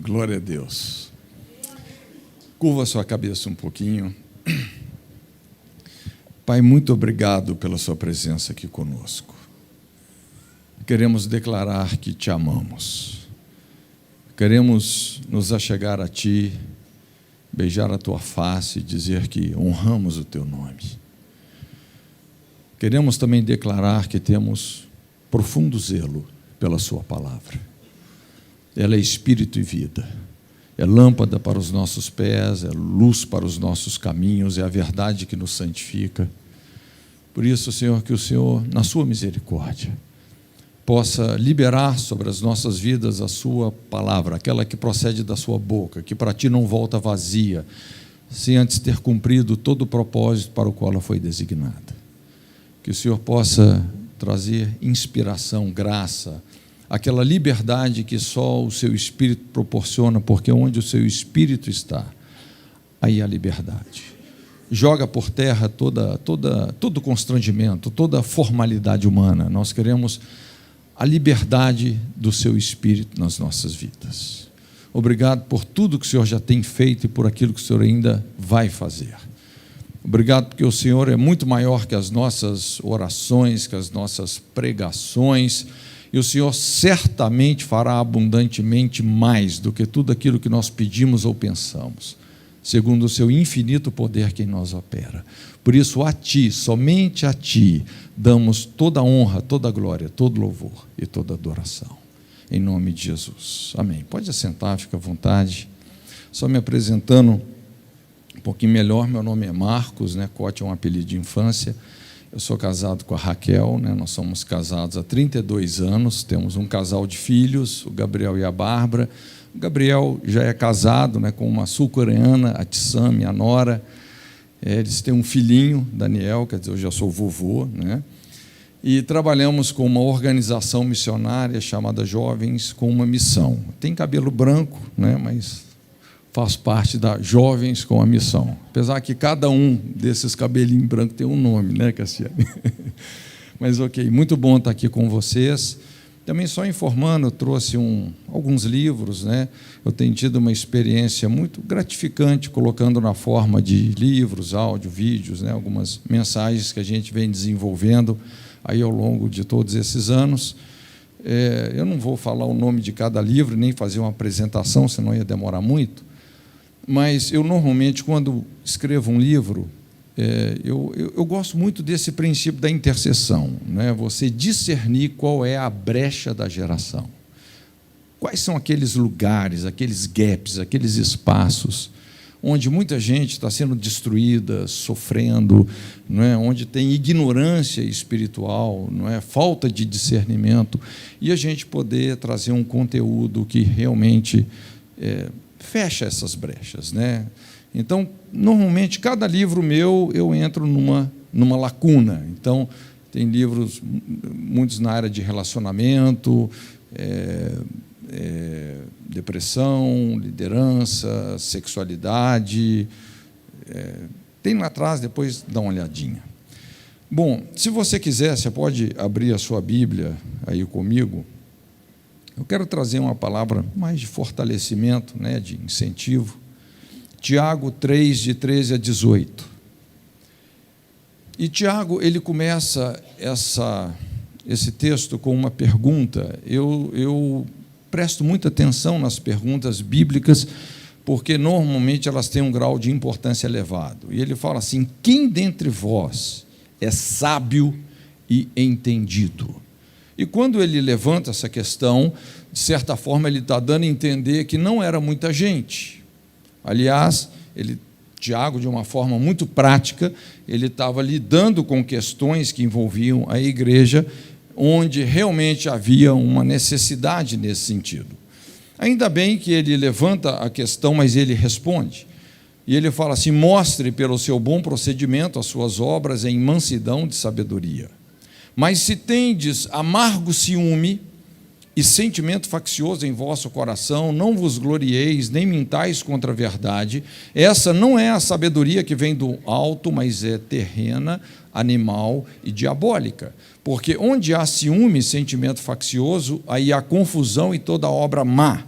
Glória a Deus. Curva sua cabeça um pouquinho. Pai, muito obrigado pela sua presença aqui conosco. Queremos declarar que te amamos. Queremos nos achegar a ti, beijar a tua face e dizer que honramos o teu nome. Queremos também declarar que temos profundo zelo pela sua palavra. Ela é espírito e vida, é lâmpada para os nossos pés, é luz para os nossos caminhos, é a verdade que nos santifica. Por isso, Senhor, que o Senhor, na sua misericórdia, possa liberar sobre as nossas vidas a sua palavra, aquela que procede da sua boca, que para ti não volta vazia, sem antes ter cumprido todo o propósito para o qual ela foi designada. Que o Senhor possa trazer inspiração, graça, aquela liberdade que só o seu Espírito proporciona, porque onde o seu Espírito está, aí há liberdade. Joga por terra todo constrangimento, toda formalidade humana. Nós queremos a liberdade do seu Espírito nas nossas vidas. Obrigado por tudo que o Senhor já tem feito e por aquilo que o Senhor ainda vai fazer. Obrigado porque o Senhor é muito maior que as nossas orações, que as nossas pregações, e o Senhor certamente fará abundantemente mais do que tudo aquilo que nós pedimos ou pensamos, segundo o seu infinito poder que em nós opera. Por isso, a ti, somente a ti, damos toda a honra, toda a glória, todo louvor e toda adoração. Em nome de Jesus. Amém. Pode assentar, fica à vontade. Só me apresentando um pouquinho melhor, meu nome é Marcos, Cote é um apelido de infância. Eu sou casado com a Raquel, nós somos casados há 32 anos, temos um casal de filhos, o Gabriel e a Bárbara. O Gabriel já é casado com uma sul-coreana, a Tissam, minha nora. Eles têm um filhinho, Daniel, quer dizer, eu já sou vovô, E trabalhamos com uma organização missionária chamada Jovens com uma Missão. Tem cabelo branco, mas faz parte da Jovens com a Missão. Apesar que cada um desses cabelinhos brancos tem um nome, Cassiane? Mas ok, muito bom estar aqui com vocês. Também só informando, eu trouxe alguns livros, Eu tenho tido uma experiência muito gratificante, colocando na forma de livros, áudio, vídeos, algumas mensagens que a gente vem desenvolvendo aí ao longo de todos esses anos. Eu não vou falar o nome de cada livro, nem fazer uma apresentação, senão ia demorar muito, mas eu normalmente, quando escrevo um livro, eu gosto muito desse princípio da intercessão, Você discernir qual é a brecha da geração. Quais são aqueles lugares, aqueles gaps, aqueles espaços onde muita gente está sendo destruída, sofrendo, onde tem ignorância espiritual, falta de discernimento, e a gente poder trazer um conteúdo que realmente fecha essas brechas, Então, normalmente, cada livro meu, eu entro numa lacuna. Então, tem livros, muitos na área de relacionamento, depressão, liderança, sexualidade. Tem lá atrás, depois dá uma olhadinha. Bom, se você quiser, você pode abrir a sua Bíblia aí comigo. Eu quero trazer uma palavra mais de fortalecimento, de incentivo. Tiago 3, de 13 a 18. E Tiago, ele começa esse texto com uma pergunta. Eu presto muita atenção nas perguntas bíblicas, porque normalmente elas têm um grau de importância elevado. E ele fala assim: quem dentre vós é sábio e entendido? E quando ele levanta essa questão, de certa forma ele está dando a entender que não era muita gente. Aliás, Tiago, de uma forma muito prática, ele estava lidando com questões que envolviam a igreja, onde realmente havia uma necessidade nesse sentido. Ainda bem que ele levanta a questão, mas ele responde. E ele fala assim: mostre pelo seu bom procedimento as suas obras em mansidão de sabedoria. Mas se tendes amargo ciúme e sentimento faccioso em vosso coração, não vos glorieis, nem mintais contra a verdade. Essa não é a sabedoria que vem do alto, mas é terrena, animal e diabólica. Porque onde há ciúme e sentimento faccioso, aí há confusão e toda obra má.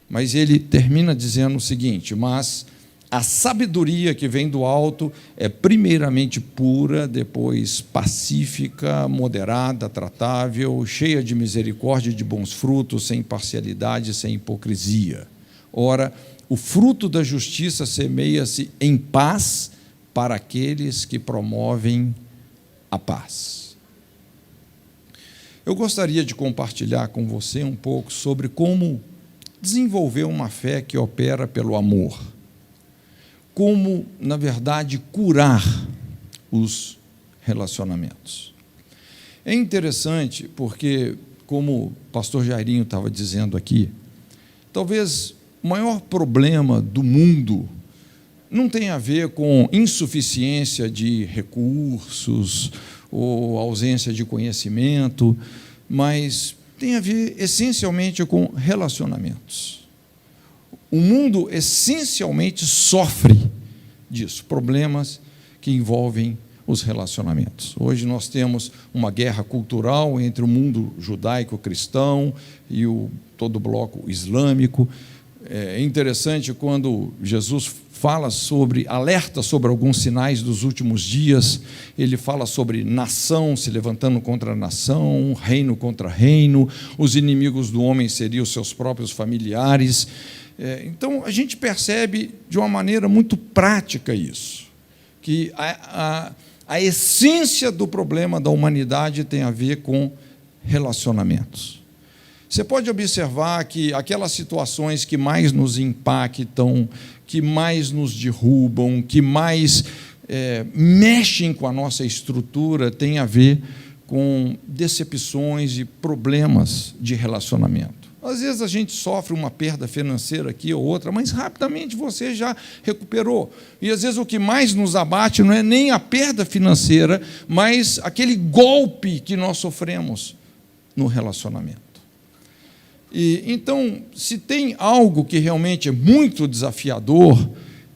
mas ele termina dizendo o seguinte: mas a sabedoria que vem do alto é primeiramente pura, depois pacífica, moderada, tratável, cheia de misericórdia e de bons frutos, sem parcialidade, sem hipocrisia. Ora, o fruto da justiça semeia-se em paz para aqueles que promovem a paz. Eu gostaria de compartilhar com você um pouco sobre como desenvolver uma fé que opera pelo amor. Como, na verdade, curar os relacionamentos. É interessante porque, como o pastor Jairinho estava dizendo aqui, talvez o maior problema do mundo não tem a ver com insuficiência de recursos ou ausência de conhecimento, mas tem a ver essencialmente com relacionamentos. O mundo essencialmente sofre disso, problemas que envolvem os relacionamentos. Hoje nós temos uma guerra cultural entre o mundo judaico-cristão e todo o bloco islâmico. É interessante quando Jesus alerta sobre alguns sinais dos últimos dias. Ele fala sobre nação se levantando contra nação, reino contra reino, os inimigos do homem seriam os seus próprios familiares. Então, a gente percebe de uma maneira muito prática isso, que a essência do problema da humanidade tem a ver com relacionamentos. Você pode observar que aquelas situações que mais nos impactam, que mais nos derrubam, que mais mexem com a nossa estrutura, têm a ver com decepções e problemas de relacionamento. Às vezes a gente sofre uma perda financeira aqui ou outra, mas rapidamente você já recuperou. E às vezes o que mais nos abate não é nem a perda financeira, mas aquele golpe que nós sofremos no relacionamento. E então, se tem algo que realmente é muito desafiador,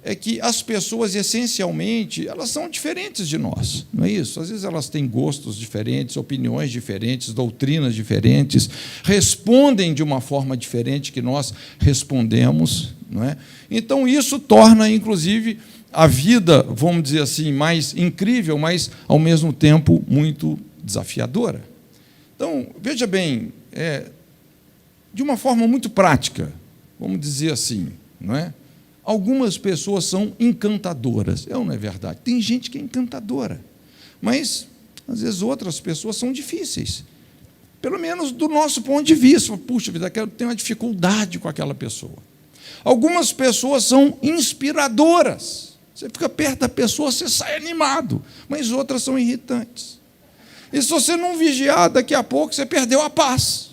é que as pessoas, essencialmente, elas são diferentes de nós, não é isso? Às vezes elas têm gostos diferentes, opiniões diferentes, doutrinas diferentes, respondem de uma forma diferente que nós respondemos, não é? Então, isso torna, inclusive, a vida, vamos dizer assim, mais incrível, mas, ao mesmo tempo, muito desafiadora. Então, veja bem, de uma forma muito prática, vamos dizer assim, não é? Algumas pessoas são encantadoras. Não é verdade? Tem gente que é encantadora, mas, às vezes, outras pessoas são difíceis. Pelo menos do nosso ponto de vista. Puxa vida, eu tenho uma dificuldade com aquela pessoa. Algumas pessoas são inspiradoras. Você fica perto da pessoa, você sai animado, mas outras são irritantes. E se você não vigiar, daqui a pouco você perdeu a paz.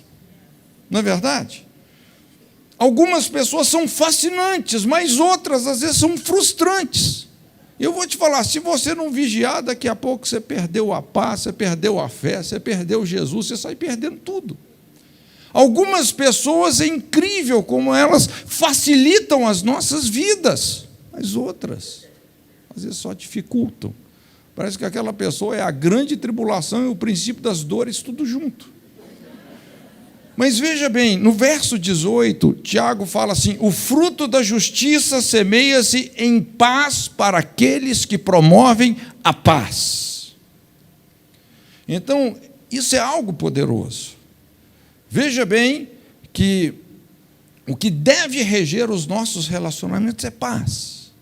Não é verdade? Algumas pessoas são fascinantes, mas outras, às vezes, são frustrantes. Eu vou te falar, se você não vigiar, daqui a pouco você perdeu a paz, você perdeu a fé, você perdeu Jesus, você sai perdendo tudo. Algumas pessoas, é incrível como elas facilitam as nossas vidas, mas outras, às vezes, só dificultam. Parece que aquela pessoa é a grande tribulação e o princípio das dores, tudo junto. Mas veja bem, no verso 18, Tiago fala assim: o fruto da justiça semeia-se em paz para aqueles que promovem a paz. Então, isso é algo poderoso. Veja bem que o que deve reger os nossos relacionamentos é paz.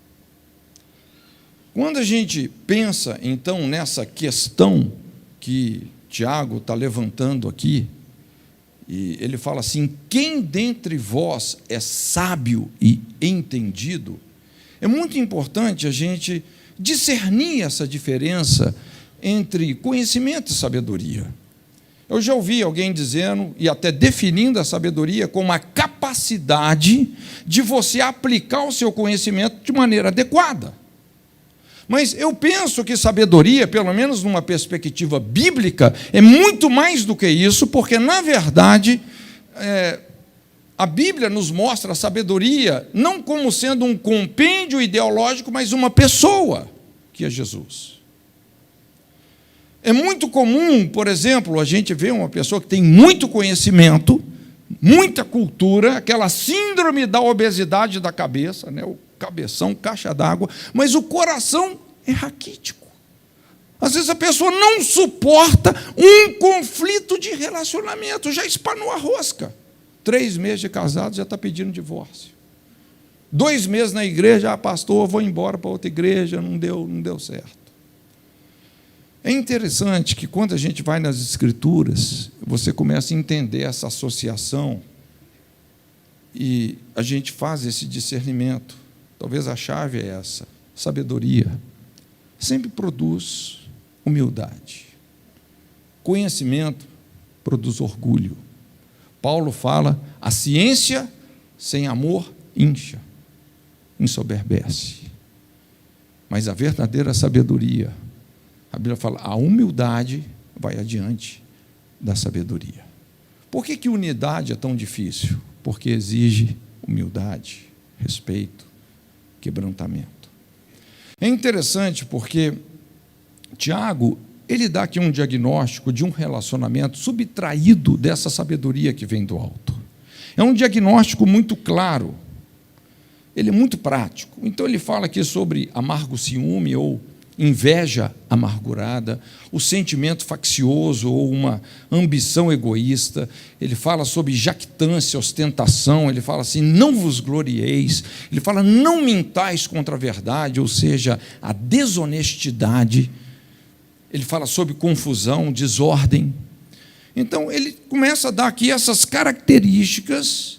Quando a gente pensa, então, nessa questão que Tiago está levantando aqui, e ele fala assim: quem dentre vós é sábio e entendido? É muito importante a gente discernir essa diferença entre conhecimento e sabedoria. Eu já ouvi alguém dizendo, e até definindo a sabedoria como a capacidade de você aplicar o seu conhecimento de maneira adequada. Mas eu penso que sabedoria, pelo menos numa perspectiva bíblica, é muito mais do que isso, porque, na verdade, a Bíblia nos mostra a sabedoria não como sendo um compêndio ideológico, mas uma pessoa, que é Jesus. É muito comum, por exemplo, a gente ver uma pessoa que tem muito conhecimento, muita cultura, aquela síndrome da obesidade da cabeça, né? O cabeção, caixa d'água, mas o coração é raquítico. Às vezes a pessoa não suporta um conflito de relacionamento, já espanou a rosca. 3 meses de casado, já está pedindo divórcio. 2 meses na igreja, pastor, vou embora para outra igreja, não deu certo. É interessante que quando a gente vai nas Escrituras, você começa a entender essa associação e a gente faz esse discernimento. Talvez a chave é essa: sabedoria sempre produz humildade. Conhecimento produz orgulho. Paulo fala: a ciência sem amor incha, ensoberbece. Mas a verdadeira sabedoria, a Bíblia fala, a humildade vai adiante da sabedoria. Por que unidade é tão difícil? Porque exige humildade, respeito, quebrantamento. É interessante porque Tiago, ele dá aqui um diagnóstico de um relacionamento subtraído dessa sabedoria que vem do alto. É um diagnóstico muito claro, ele é muito prático. Então ele fala aqui sobre amargo ciúme ou inveja amargurada, o sentimento faccioso ou uma ambição egoísta. Ele fala sobre jactância, ostentação. Ele fala assim, não vos glorieis. Ele fala, não mintais contra a verdade, ou seja, a desonestidade. Ele fala sobre confusão, desordem. Então, ele começa a dar aqui essas características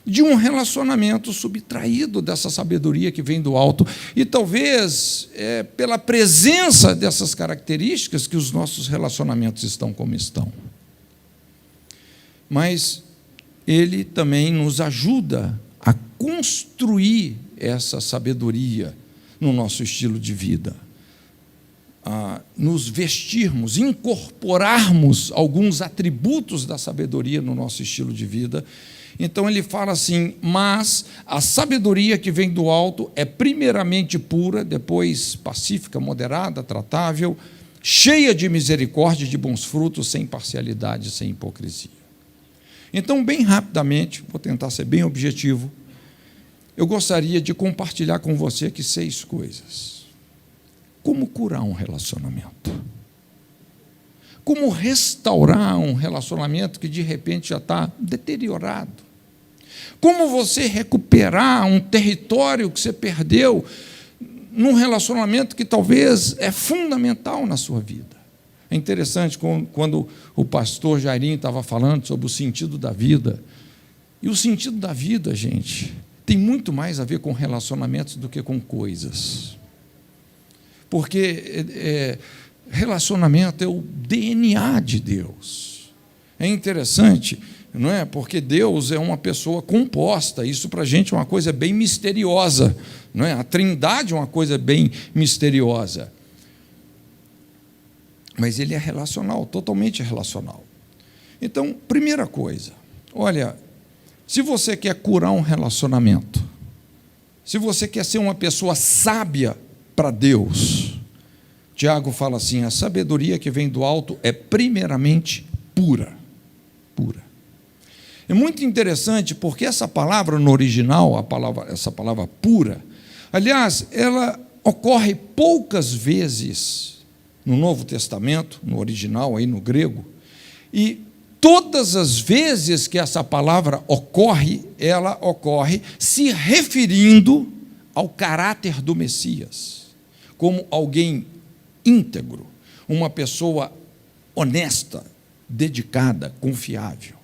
de um relacionamento subtraído dessa sabedoria que vem do alto. E talvez, pela presença dessas características, que os nossos relacionamentos estão como estão. Mas ele também nos ajuda a construir essa sabedoria no nosso estilo de vida. A nos vestirmos, incorporarmos alguns atributos da sabedoria no nosso estilo de vida. Então ele fala assim, mas a sabedoria que vem do alto é primeiramente pura, depois pacífica, moderada, tratável, cheia de misericórdia e de bons frutos, sem parcialidade, sem hipocrisia. Então, bem rapidamente, vou tentar ser bem objetivo, eu gostaria de compartilhar com você aqui 6 coisas. Como curar um relacionamento? Como restaurar um relacionamento que de repente já está deteriorado? Como você recuperar um território que você perdeu num relacionamento que talvez é fundamental na sua vida? É interessante quando o pastor Jairinho estava falando sobre o sentido da vida. E o sentido da vida, gente, tem muito mais a ver com relacionamentos do que com coisas. Porque relacionamento é o DNA de Deus. É interessante, não é? Porque Deus é uma pessoa composta. Isso para a gente é uma coisa bem misteriosa, não é? A Trindade é uma coisa bem misteriosa. Mas ele é relacional, totalmente relacional. Então, primeira coisa, olha, se você quer curar um relacionamento, se você quer ser uma pessoa sábia para Deus, Tiago fala assim, a sabedoria que vem do alto é primeiramente pura. Pura. É muito interessante porque essa palavra no original, essa palavra pura, aliás, ela ocorre poucas vezes no Novo Testamento, no original, aí no grego, e todas as vezes que essa palavra ocorre, ela ocorre se referindo ao caráter do Messias, como alguém íntegro, uma pessoa honesta, dedicada, confiável.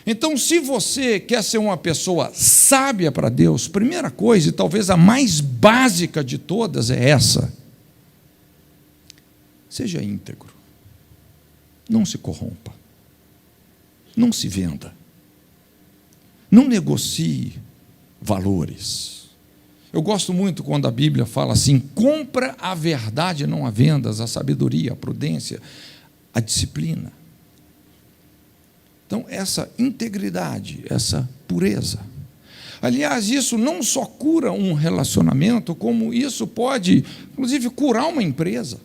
Então, se você quer ser uma pessoa sábia para Deus, primeira coisa, e talvez a mais básica de todas, é essa: seja íntegro, não se corrompa, não se venda, não negocie valores. Eu gosto muito quando a Bíblia fala assim, compra a verdade, não a vendas, a sabedoria, a prudência, a disciplina. Então, essa integridade, essa pureza. Aliás, isso não só cura um relacionamento, como isso pode, inclusive, curar uma empresa.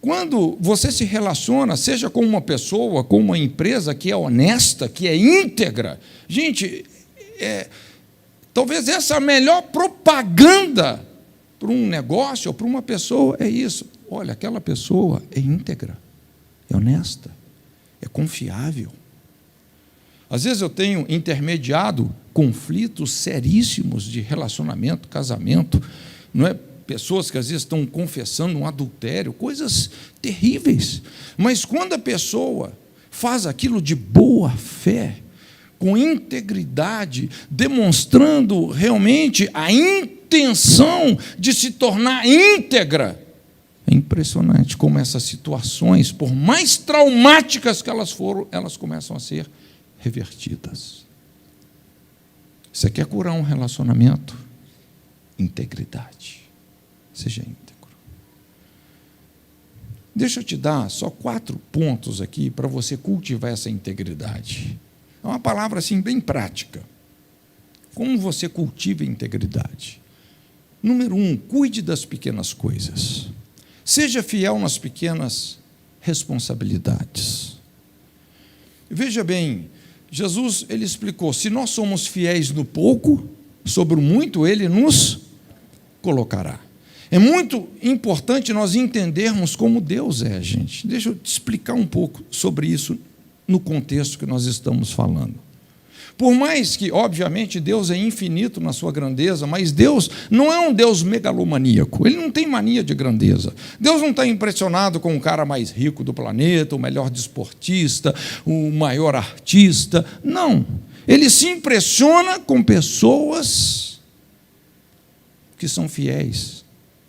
Quando você se relaciona, seja com uma pessoa, com uma empresa que é honesta, que é íntegra, gente, talvez essa é a melhor propaganda para um negócio ou para uma pessoa, é isso. Olha, aquela pessoa é íntegra, é honesta, é confiável. Às vezes eu tenho intermediado conflitos seríssimos de relacionamento, casamento, não é? Pessoas que às vezes estão confessando um adultério, coisas terríveis. Mas quando a pessoa faz aquilo de boa fé, com integridade, demonstrando realmente a intenção de se tornar íntegra, é impressionante como essas situações, por mais traumáticas que elas foram, elas começam a ser revertidas. Você quer curar um relacionamento? Integridade. Seja íntegro. Deixa eu te dar só 4 pontos aqui para você cultivar essa integridade. É uma palavra assim bem prática. Como você cultiva a integridade? Número 1, cuide das pequenas coisas. Seja fiel nas pequenas responsabilidades. Veja bem, Jesus ele explicou, se nós somos fiéis no pouco, sobre o muito ele nos colocará. É muito importante nós entendermos como Deus é, gente. Deixa eu te explicar um pouco sobre isso no contexto que nós estamos falando. Por mais que, obviamente, Deus é infinito na sua grandeza, mas Deus não é um Deus megalomaníaco, Ele não tem mania de grandeza. Deus não está impressionado com o cara mais rico do planeta, o melhor desportista, o maior artista. Não. Ele se impressiona com pessoas que são fiéis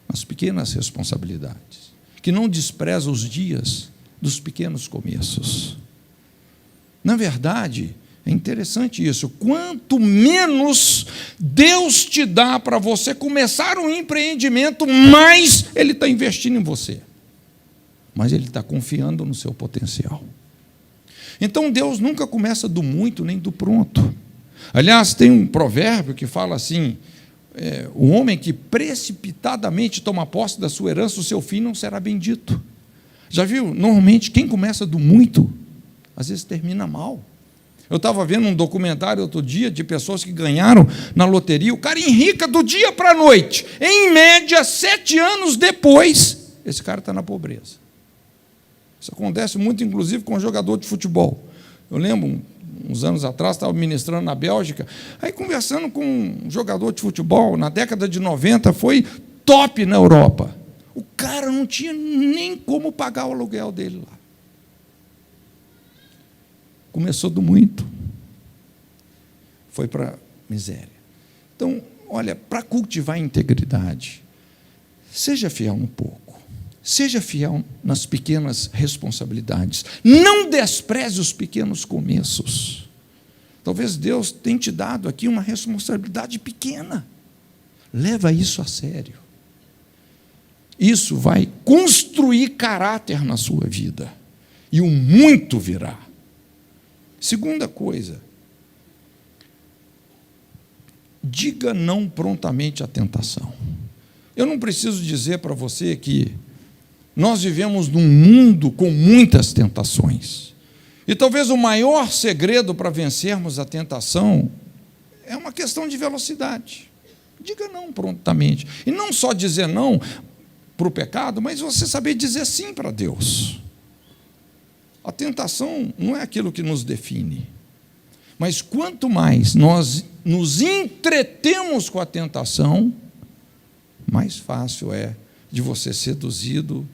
às pequenas responsabilidades, que não desprezam os dias dos pequenos começos. Na verdade, é interessante isso. Quanto menos Deus te dá para você começar um empreendimento, mais Ele está investindo em você. Mas Ele está confiando no seu potencial. Então, Deus nunca começa do muito nem do pronto. Aliás, tem um provérbio que fala assim, o homem que precipitadamente toma posse da sua herança, o seu fim não será bendito. Já viu? Normalmente, quem começa do muito, às vezes termina mal. Eu estava vendo um documentário outro dia de pessoas que ganharam na loteria, o cara enrica do dia para a noite. Em média, 7 anos depois, esse cara está na pobreza. Isso acontece muito, inclusive, com jogador de futebol. Eu lembro, uns anos atrás, estava ministrando na Bélgica, aí conversando com um jogador de futebol, na década de 90, foi top na Europa. O cara não tinha nem como pagar o aluguel dele lá. Começou do muito, foi para a miséria. Então, olha, para cultivar a integridade, seja fiel no pouco, seja fiel nas pequenas responsabilidades, não despreze os pequenos começos. Talvez Deus tenha te dado aqui uma responsabilidade pequena, leva isso a sério. Isso vai construir caráter na sua vida, e o muito virá. Segunda coisa, diga não prontamente à tentação. Eu não preciso dizer para você que nós vivemos num mundo com muitas tentações. E talvez o maior segredo para vencermos a tentação é uma questão de velocidade. Diga não prontamente. E não só dizer não para o pecado, mas você saber dizer sim para Deus. A tentação não é aquilo que nos define, mas quanto mais nós nos entretemos com a tentação, mais fácil é de você ser seduzido,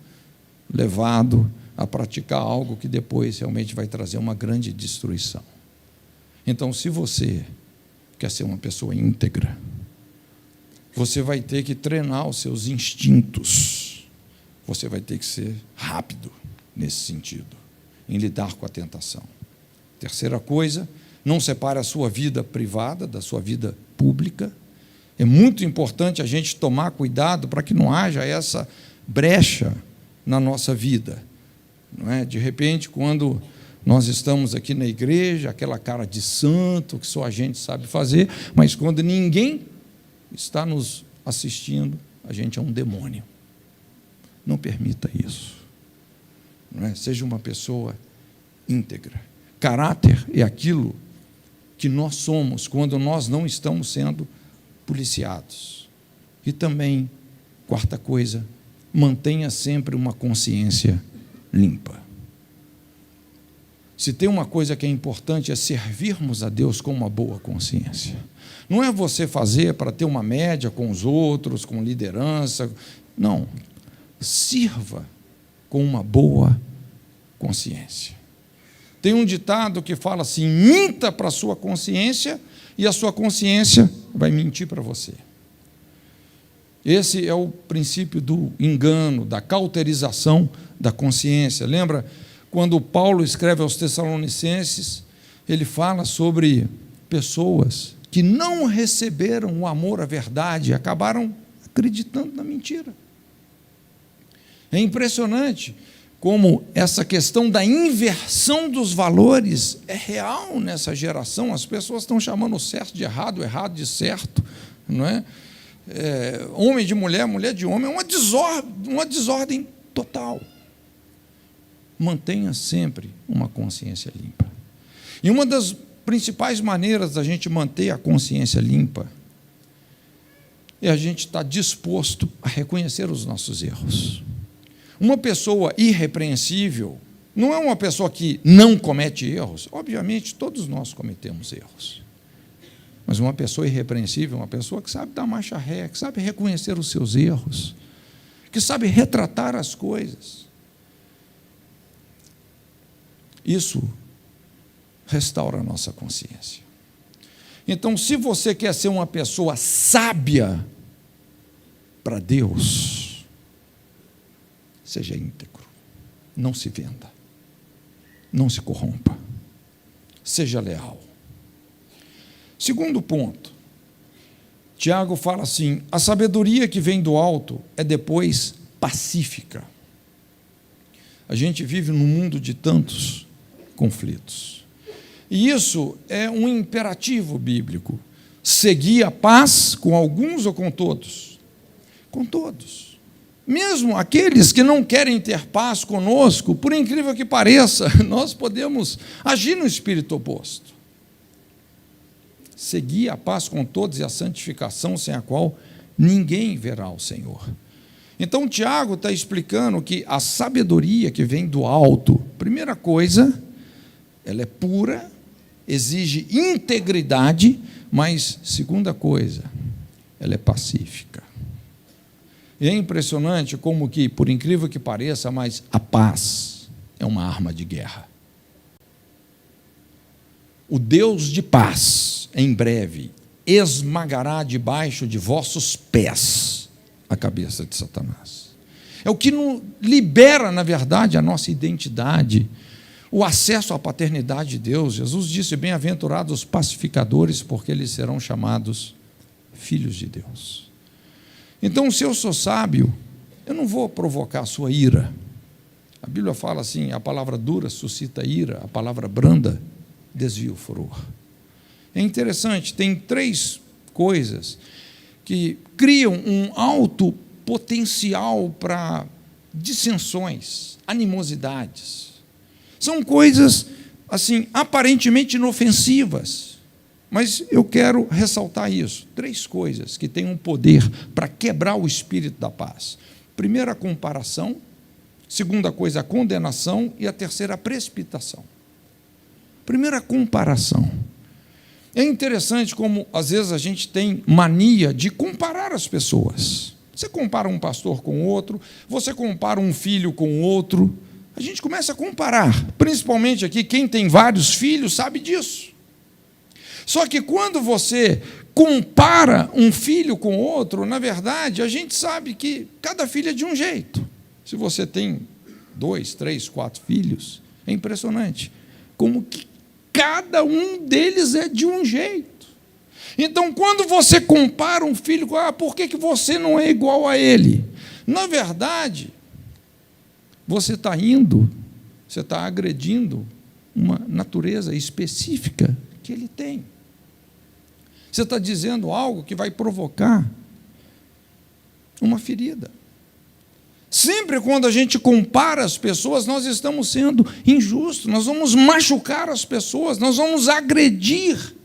levado a praticar algo que depois realmente vai trazer uma grande destruição. Então, se você quer ser uma pessoa íntegra, você vai ter que treinar os seus instintos, você vai ter que ser rápido nesse sentido, em lidar com a tentação. Terceira coisa, não separe a sua vida privada da sua vida pública. É muito importante a gente tomar cuidado para que não haja essa brecha na nossa vida. Não é? De repente, quando nós estamos aqui na igreja, aquela cara de santo que só a gente sabe fazer, mas quando ninguém está nos assistindo, a gente é um demônio. Não permita isso. não é? Seja uma pessoa íntegra. Caráter é aquilo que nós somos quando nós não estamos sendo policiados. E também, quarta coisa, mantenha sempre uma consciência limpa. Se tem uma coisa que é importante, é servirmos a Deus com uma boa consciência. Não é você fazer para ter uma média com os outros, com liderança. Não. Sirva com uma boa consciência. Tem um ditado que fala assim: minta para a sua consciência e a sua consciência vai mentir para você. Esse é o princípio do engano, da cauterização da consciência. Lembra quando Paulo escreve aos Tessalonicenses, ele fala sobre pessoas que não receberam o amor à verdade, acabaram acreditando na mentira. É impressionante como essa questão da inversão dos valores é real nessa geração. As pessoas estão chamando o certo de errado, o errado de certo, não é? Homem de mulher, mulher de homem, é uma desordem total. Mantenha sempre uma consciência limpa. E uma das principais maneiras da gente manter a consciência limpa é a gente estar disposto a reconhecer os nossos erros. Uma pessoa irrepreensível não é uma pessoa que não comete erros. Obviamente, todos nós cometemos erros. Mas uma pessoa irrepreensível é uma pessoa que sabe dar marcha ré, que sabe reconhecer os seus erros, que sabe retratar as coisas. Isso restaura a nossa consciência. Então, se você quer ser uma pessoa sábia para Deus, seja íntegro, não se venda, não se corrompa, seja leal. Segundo ponto, Tiago fala assim: a sabedoria que vem do alto é depois pacífica. A gente vive num mundo de tantos conflitos. E isso é um imperativo bíblico. Seguir a paz com alguns ou com todos? Com todos. Mesmo aqueles que não querem ter paz conosco, por incrível que pareça, nós podemos agir no espírito oposto. Seguir a paz com todos e a santificação, sem a qual ninguém verá o Senhor. Então, Tiago está explicando que a sabedoria que vem do alto, primeira coisa, ela é pura, exige integridade, mas, segunda coisa, ela é pacífica. E é impressionante como que, por incrível que pareça, mas a paz é uma arma de guerra. O Deus de paz, em breve, esmagará debaixo de vossos pés a cabeça de Satanás. É o que nos libera, na verdade, a nossa identidade, o acesso à paternidade de Deus. Jesus disse: bem-aventurados os pacificadores, porque eles serão chamados filhos de Deus. Então, se eu sou sábio, eu não vou provocar a sua ira. A Bíblia fala assim: a palavra dura suscita ira, a palavra branda desvia o furor. É interessante, tem 3 coisas que criam um alto potencial para dissensões, animosidades. São coisas, assim, aparentemente inofensivas, mas eu quero ressaltar isso. 3 coisas que têm um poder para quebrar o espírito da paz. Primeira, a comparação. Segunda coisa, a condenação. E a terceira, a precipitação. Primeira, a comparação. É interessante como, às vezes, a gente tem mania de comparar as pessoas. Você compara um pastor com outro, você compara um filho com outro. A gente começa a comparar. Principalmente aqui, quem tem vários filhos sabe disso. Só que quando você compara um filho com outro, na verdade, a gente sabe que cada filho é de um jeito. Se você tem 2, 3, 4 filhos, é impressionante como que cada um deles é de um jeito. Então, quando você compara um filho com por que você não é igual a ele? Na verdade, você está agredindo uma natureza específica que ele tem. Você está dizendo algo que vai provocar uma ferida. Sempre quando a gente compara as pessoas, nós estamos sendo injustos, nós vamos machucar as pessoas, nós vamos agredir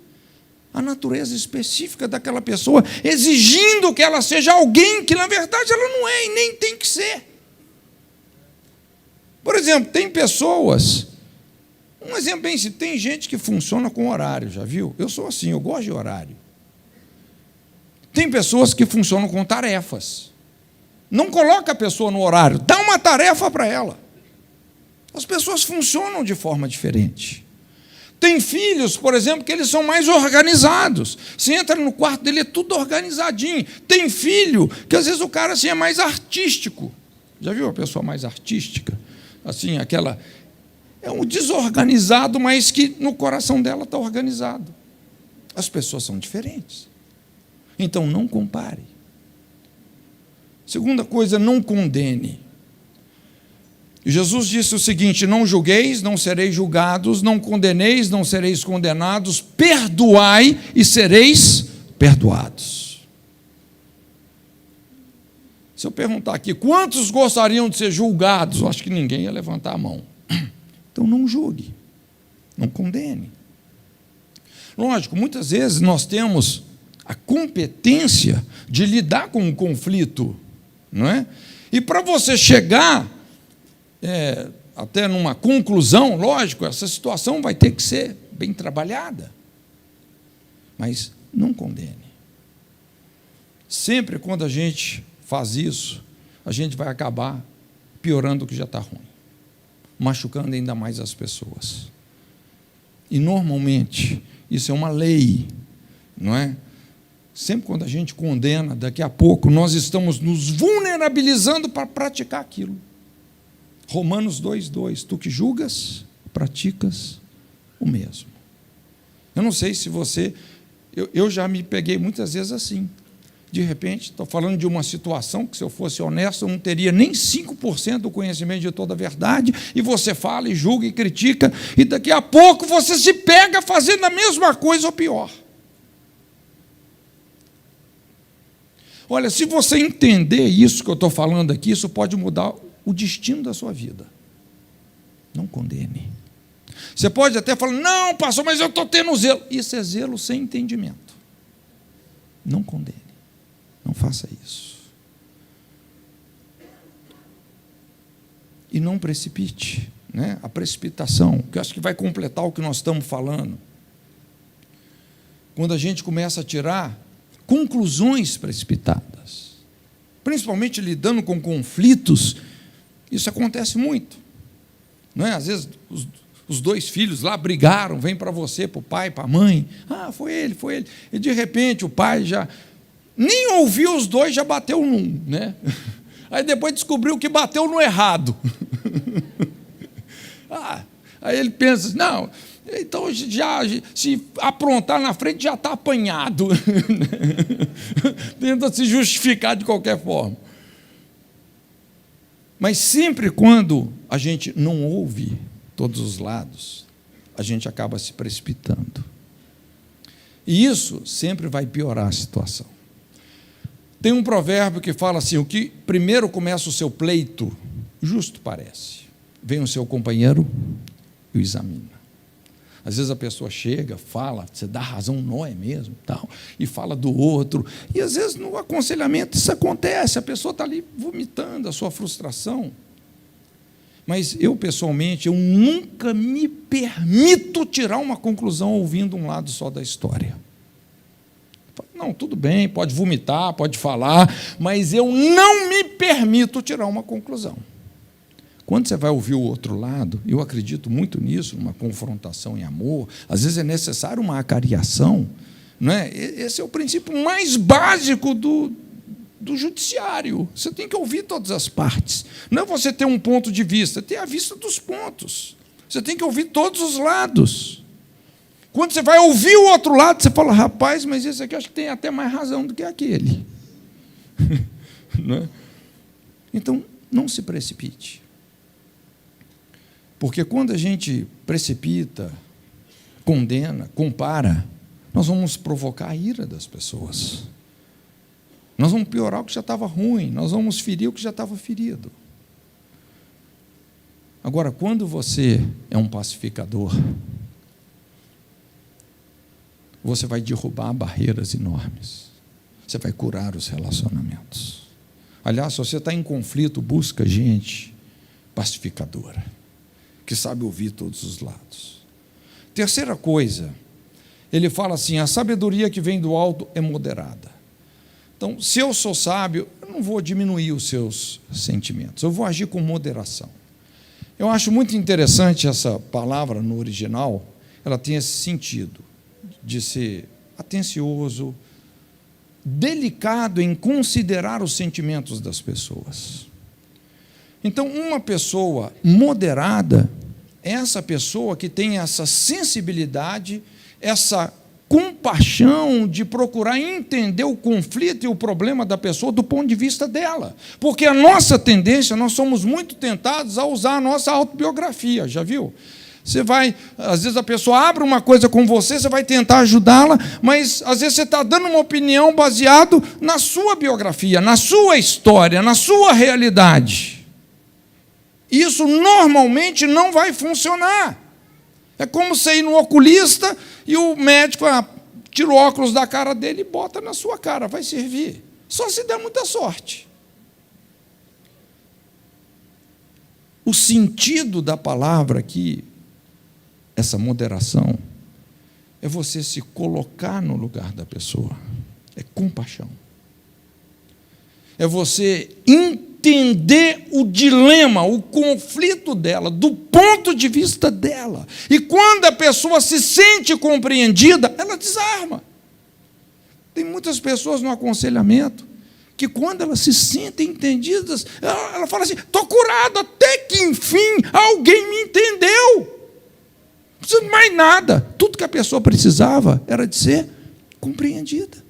a natureza específica daquela pessoa, exigindo que ela seja alguém que, na verdade, ela não é e nem tem que ser. Por exemplo, tem pessoas, um exemplo bem simples, tem gente que funciona com horário, já viu? Eu sou assim, eu gosto de horário. Tem pessoas que funcionam com tarefas. Não coloca a pessoa no horário, dá uma tarefa para ela. As pessoas funcionam de forma diferente. Tem filhos, por exemplo, que eles são mais organizados. Você entra no quarto dele, é tudo organizadinho. Tem filho que às vezes o cara assim, é mais artístico. Já viu a pessoa mais artística? Assim, aquela... É um desorganizado, mas que no coração dela está organizado. As pessoas são diferentes. Então, não compare. Segunda coisa, não condene. Jesus disse o seguinte: não julgueis, não sereis julgados, não condeneis, não sereis condenados, perdoai e sereis perdoados. Se eu perguntar aqui, quantos gostariam de ser julgados? Eu acho que ninguém ia levantar a mão. Então não julgue, não condene. Lógico, muitas vezes nós temos a competência de lidar com um conflito, não é? E para você chegar até numa conclusão, lógico, essa situação vai ter que ser bem trabalhada. Mas não condene. Sempre quando a gente faz isso, a gente vai acabar piorando o que já está ruim, machucando ainda mais as pessoas. E normalmente, isso é uma lei, não é? Sempre quando a gente condena, daqui a pouco nós estamos nos vulnerabilizando para praticar aquilo. Romanos 2:2, tu que julgas, praticas o mesmo. Eu não sei se você... Eu já me peguei muitas vezes assim. De repente, estou falando de uma situação que, se eu fosse honesto, eu não teria nem 5% do conhecimento de toda a verdade, e você fala e julga e critica, e daqui a pouco você se pega fazendo a mesma coisa ou pior. Olha, se você entender isso que eu estou falando aqui, isso pode mudar o destino da sua vida. Não condene. Você pode até falar, não, pastor, mas eu estou tendo zelo. Isso é zelo sem entendimento. Não condene. Não faça isso. E não precipite, né? A precipitação, que eu acho que vai completar o que nós estamos falando. Quando a gente começa a tirar conclusões precipitadas, principalmente lidando com conflitos, isso acontece muito, não é? Às vezes os dois filhos lá brigaram, vem para você, para o pai, para a mãe, foi ele, e de repente o pai já nem ouviu os dois, já bateu num, né? Aí depois descobriu que bateu no errado. Aí ele pensa, não, então já, se aprontar na frente, já está apanhado. Tenta se justificar de qualquer forma. Mas sempre quando a gente não ouve todos os lados, a gente acaba se precipitando. E isso sempre vai piorar a situação. Tem um provérbio que fala assim, o que primeiro começa o seu pleito, justo parece. Vem o seu companheiro e o examina. Às vezes a pessoa chega, fala, você dá razão, não é mesmo, tal, e fala do outro. E às vezes no aconselhamento isso acontece, a pessoa está ali vomitando a sua frustração. Mas eu, pessoalmente, eu nunca me permito tirar uma conclusão ouvindo um lado só da história. Não, tudo bem, pode vomitar, pode falar, mas eu não me permito tirar uma conclusão. Quando você vai ouvir o outro lado, eu acredito muito nisso, numa confrontação em amor, às vezes é necessário uma acariação, não é? Esse é o princípio mais básico do judiciário. Você tem que ouvir todas as partes. Não é você ter um ponto de vista, ter a vista dos pontos. Você tem que ouvir todos os lados. Quando você vai ouvir o outro lado, você fala, rapaz, mas esse aqui acho que tem até mais razão do que aquele. Não é? Então, não se precipite. Porque quando a gente precipita, condena, compara, nós vamos provocar a ira das pessoas. Nós vamos piorar o que já estava ruim, nós vamos ferir o que já estava ferido. Agora, quando você é um pacificador, você vai derrubar barreiras enormes, você vai curar os relacionamentos. Aliás, se você está em conflito, busca gente pacificadora, que sabe ouvir todos os lados. Terceira coisa, ele fala assim: a sabedoria que vem do alto é moderada. Então, se eu sou sábio, eu não vou diminuir os seus sentimentos, eu vou agir com moderação. Eu acho muito interessante essa palavra no original, ela tem esse sentido de ser atencioso, delicado em considerar os sentimentos das pessoas. Então, uma pessoa moderada é essa pessoa que tem essa sensibilidade, essa compaixão de procurar entender o conflito e o problema da pessoa do ponto de vista dela. Porque a nossa tendência, nós somos muito tentados a usar a nossa autobiografia, já viu? Você vai, às vezes a pessoa abre uma coisa com você, você vai tentar ajudá-la, mas às vezes você está dando uma opinião baseado na sua biografia, na sua história, na sua realidade. Isso normalmente não vai funcionar. É como você ir no oculista e o médico tira o óculos da cara dele e bota na sua cara, vai servir. Só se der muita sorte. O sentido da palavra aqui, essa moderação, é você se colocar no lugar da pessoa. É compaixão. É você entender o dilema, o conflito dela, do ponto de vista dela. E quando a pessoa se sente compreendida, ela desarma. Tem muitas pessoas no aconselhamento que, quando elas se sentem entendidas, ela fala assim: estou curado, até que enfim alguém me entendeu. Não precisa de mais nada. Tudo que a pessoa precisava era de ser compreendida.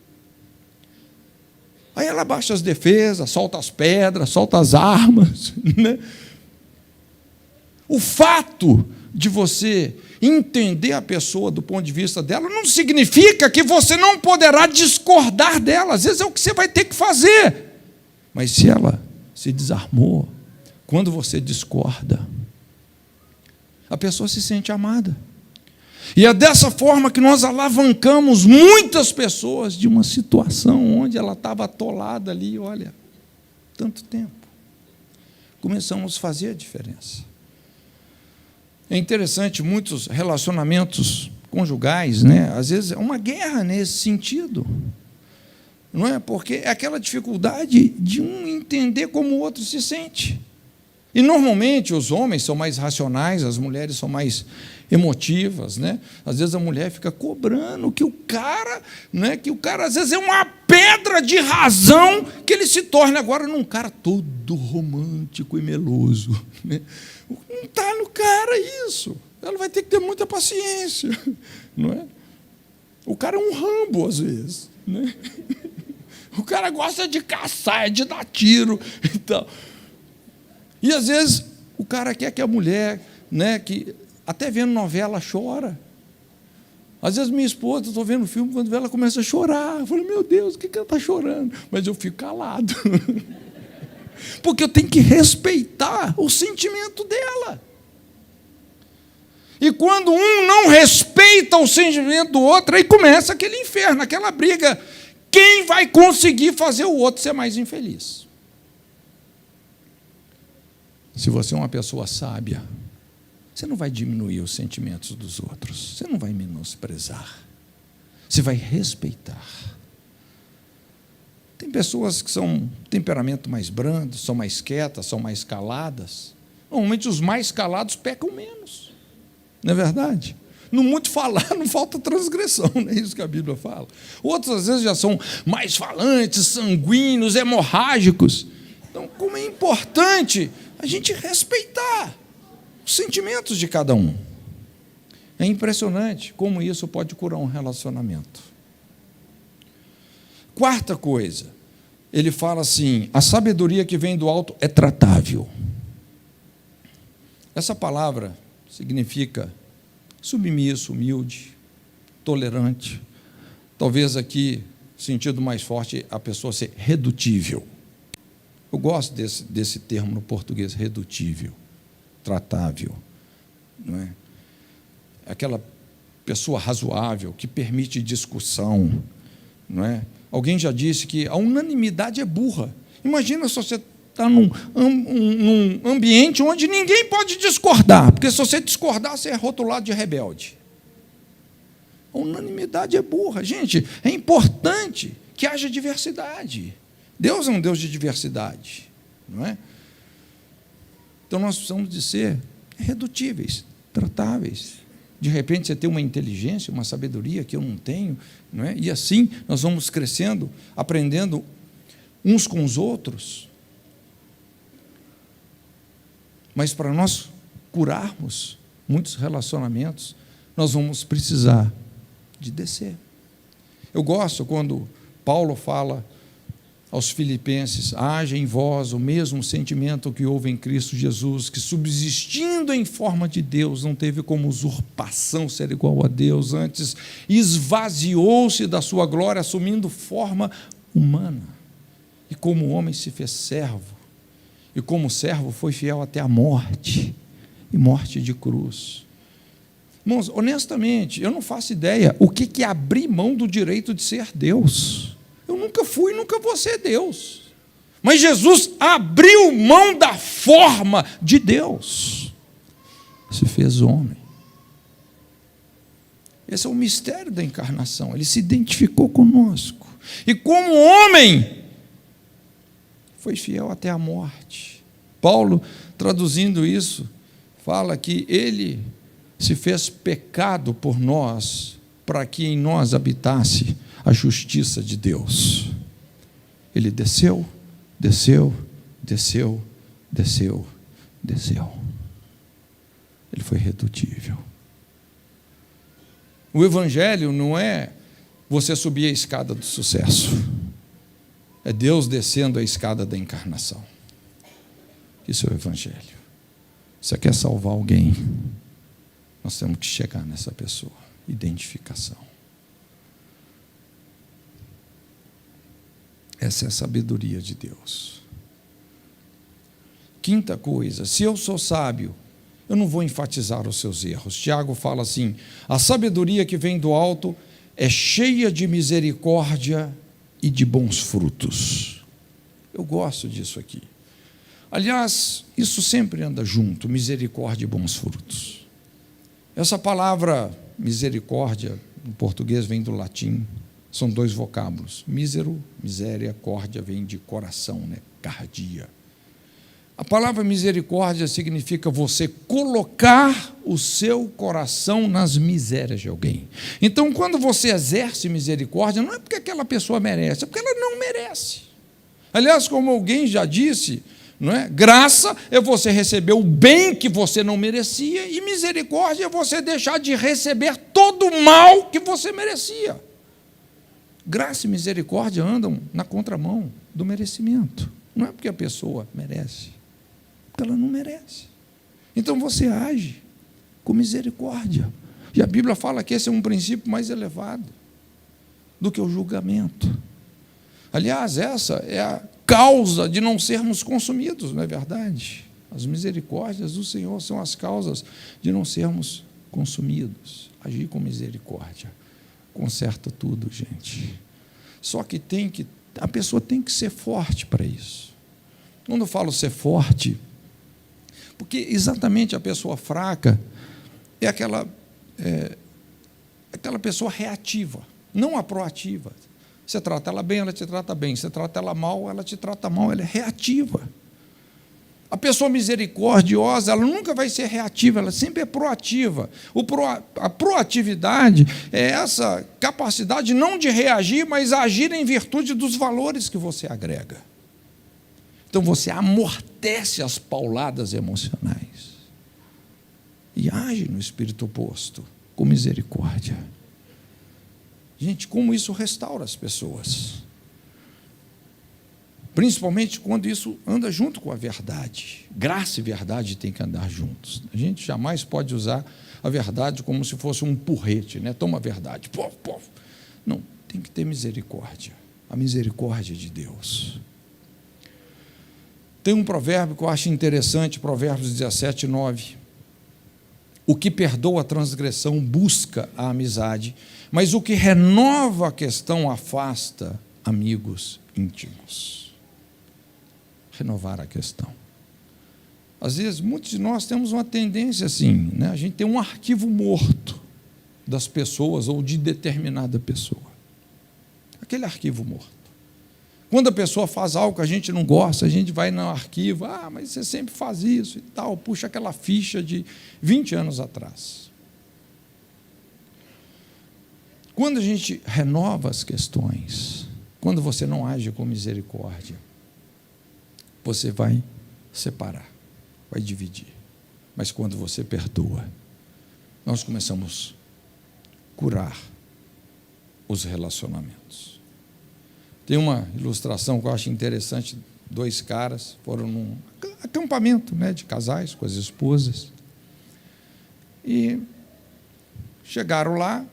Aí ela baixa as defesas, solta as pedras, solta as armas, né? O fato de você entender a pessoa do ponto de vista dela não significa que você não poderá discordar dela. Às vezes é o que você vai ter que fazer. Mas se ela se desarmou, quando você discorda, a pessoa se sente amada. E é dessa forma que nós alavancamos muitas pessoas de uma situação onde ela estava atolada ali, olha, tanto tempo. Começamos a fazer a diferença. É interessante, muitos relacionamentos conjugais, né? Às vezes é uma guerra nesse sentido. Não é? Porque é aquela dificuldade de um entender como o outro se sente. E, normalmente, os homens são mais racionais, as mulheres são mais emotivas, né? Às vezes a mulher fica cobrando que o cara, né, às vezes é uma pedra de razão, que ele se torne agora num cara todo romântico e meloso, né? Não está no cara isso. Ela vai ter que ter muita paciência, não é? O cara é um Rambo, às vezes, né? O cara gosta de caçar, de dar tiro e tal. E, às vezes, o cara quer que a mulher, né, que até vendo novela, chora. Às vezes, minha esposa, estou vendo filme, quando ela começa a chorar, eu falo: meu Deus, o que ela está chorando? Mas eu fico calado. Porque eu tenho que respeitar o sentimento dela. E quando um não respeita o sentimento do outro, aí começa aquele inferno, aquela briga. Quem vai conseguir fazer o outro ser mais infeliz? Se você é uma pessoa sábia, você não vai diminuir os sentimentos dos outros, você não vai menosprezar, você vai respeitar. Tem pessoas que são temperamento mais brando, são mais quietas, são mais caladas. Normalmente os mais calados pecam menos, não é verdade? No muito falar não falta transgressão, não é isso que a Bíblia fala. Outros, às vezes, já são mais falantes, sanguíneos, hemorrágicos. Então, como é importante a gente respeitar os sentimentos de cada um. É impressionante como isso pode curar um relacionamento. Quarta coisa, ele fala assim: a sabedoria que vem do alto é tratável. Essa palavra significa submisso, humilde, tolerante. Talvez aqui sentido mais forte, a pessoa ser redutível. Eu gosto desse termo no português, redutível, tratável. Não é? Aquela pessoa razoável, que permite discussão. Não é? Alguém já disse que a unanimidade é burra. Imagina se você está num ambiente onde ninguém pode discordar, porque se você discordar, você é rotulado de rebelde. A unanimidade é burra. Gente, é importante que haja diversidade. Deus é um Deus de diversidade, não é? Então nós precisamos de ser redutíveis, tratáveis. De repente você tem uma inteligência, uma sabedoria que eu não tenho, não é? E assim nós vamos crescendo, aprendendo uns com os outros. Mas para nós curarmos muitos relacionamentos, nós vamos precisar de descer. Eu gosto quando Paulo fala aos filipenses: haja em vós o mesmo sentimento que houve em Cristo Jesus, que subsistindo em forma de Deus, não teve como usurpação ser igual a Deus, antes esvaziou-se da sua glória, assumindo forma humana, e como homem se fez servo, e como servo foi fiel até a morte, e morte de cruz. Irmãos, honestamente, eu não faço ideia o que é abrir mão do direito de ser Deus. Eu nunca fui e nunca vou ser Deus. Mas Jesus abriu mão da forma de Deus. Se fez homem. Esse é o mistério da encarnação. Ele se identificou conosco. E como homem, foi fiel até a morte. Paulo, traduzindo isso, fala que ele se fez pecado por nós, para que em nós habitasse a justiça de Deus. Ele desceu, desceu, desceu, desceu, desceu. Ele foi redutível. O Evangelho não é você subir a escada do sucesso. É Deus descendo a escada da encarnação. Isso é o Evangelho. Você quer salvar alguém? Nós temos que chegar nessa pessoa. Identificação. Essa é a sabedoria de Deus. Quinta coisa, se eu sou sábio, eu não vou enfatizar os seus erros. Tiago fala assim: a sabedoria que vem do alto é cheia de misericórdia e de bons frutos. Eu gosto disso aqui. Aliás, isso sempre anda junto, misericórdia e bons frutos. Essa palavra misericórdia, em português, vem do latim. São dois vocábulos. Mísero, miséria, córdia, vem de coração, né? Cardia. A palavra misericórdia significa você colocar o seu coração nas misérias de alguém. Então, quando você exerce misericórdia, não é porque aquela pessoa merece, é porque ela não merece. Aliás, como alguém já disse, não é? Graça é você receber o bem que você não merecia, e misericórdia é você deixar de receber todo o mal que você merecia. Graça e misericórdia andam na contramão do merecimento. Não é porque a pessoa merece, porque ela não merece. Então você age com misericórdia. E a Bíblia fala que esse é um princípio mais elevado do que o julgamento. Aliás, essa é a causa de não sermos consumidos, não é verdade? As misericórdias do Senhor são as causas de não sermos consumidos. Agir com misericórdia conserta tudo, gente. Só que a pessoa tem que ser forte para isso. Quando eu falo ser forte, porque exatamente a pessoa fraca é aquela pessoa reativa, não a proativa. Você trata ela bem, ela te trata bem. Você trata ela mal, ela te trata mal. Ela é reativa. A pessoa misericordiosa, ela nunca vai ser reativa, ela sempre é proativa. A proatividade é essa capacidade não de reagir, mas agir em virtude dos valores que você agrega. Então você amortece as pauladas emocionais e age no espírito oposto, com misericórdia. Gente, como isso restaura as pessoas? Principalmente quando isso anda junto com a verdade. Graça e verdade têm que andar juntos. A gente jamais pode usar a verdade como se fosse um porrete, né? Toma a verdade. Não, tem que ter misericórdia, a misericórdia de Deus. Tem um provérbio que eu acho interessante, Provérbios 17, 9. O que perdoa a transgressão busca a amizade, mas o que renova a questão afasta amigos íntimos. Renovar a questão. Às vezes, muitos de nós temos uma tendência assim, né? A gente tem um arquivo morto das pessoas ou de determinada pessoa. Aquele arquivo morto. Quando a pessoa faz algo que a gente não gosta, a gente vai no arquivo, mas você sempre faz isso e tal, puxa aquela ficha de 20 anos atrás. Quando a gente renova as questões, quando você não age com misericórdia, você vai separar, vai dividir. Mas quando você perdoa, nós começamos a curar os relacionamentos. Tem uma ilustração que eu acho interessante, 2 caras foram num acampamento, né, de casais com as esposas, e chegaram lá,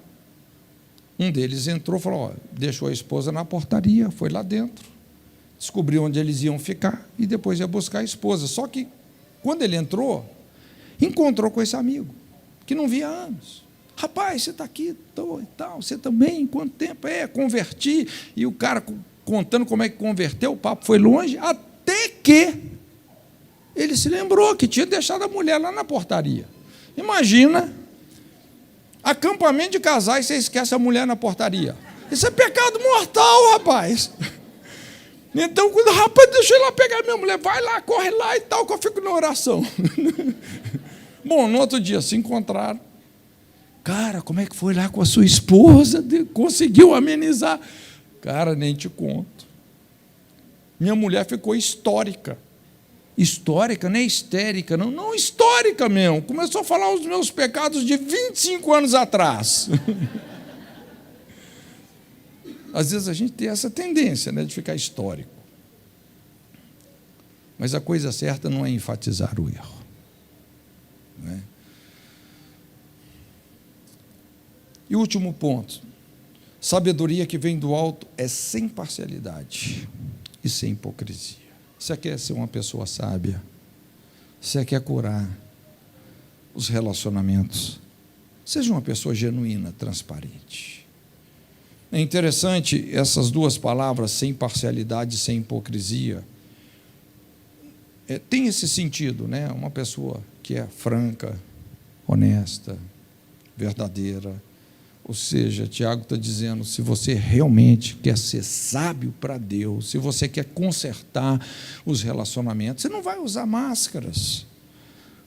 um deles entrou e falou, deixou a esposa na portaria, foi lá dentro, descobriu onde eles iam ficar e depois ia buscar a esposa. Só que, quando ele entrou, encontrou com esse amigo, que não via há anos. Rapaz, você está aqui, e tal, você também, quanto tempo? Converti. E o cara contando como é que converteu, o papo foi longe, até que ele se lembrou que tinha deixado a mulher lá na portaria. Imagina, acampamento de casais, você esquece a mulher na portaria. Isso é pecado mortal, rapaz. Então, quando rapaz, deixa eu ir lá pegar minha mulher, vai lá, corre lá e tal, que eu fico na oração. Bom, no outro dia se encontraram. Cara, como é que foi lá com a sua esposa? Conseguiu amenizar? Cara, nem te conto. Minha mulher ficou histórica. Histórica, não é histérica, não. Não, histórica mesmo. Começou a falar os meus pecados de 25 anos atrás. Às vezes a gente tem essa tendência, né, de ficar histórico. Mas a coisa certa não é enfatizar o erro. Não é? E o último ponto, sabedoria que vem do alto é sem parcialidade e sem hipocrisia. Você quer ser uma pessoa sábia? Você quer curar os relacionamentos? Seja uma pessoa genuína, transparente. É interessante essas 2 palavras, sem parcialidade e sem hipocrisia. Tem esse sentido, né? Uma pessoa que é franca, honesta, verdadeira. Ou seja, Tiago está dizendo, se você realmente quer ser sábio para Deus, se você quer consertar os relacionamentos, você não vai usar máscaras.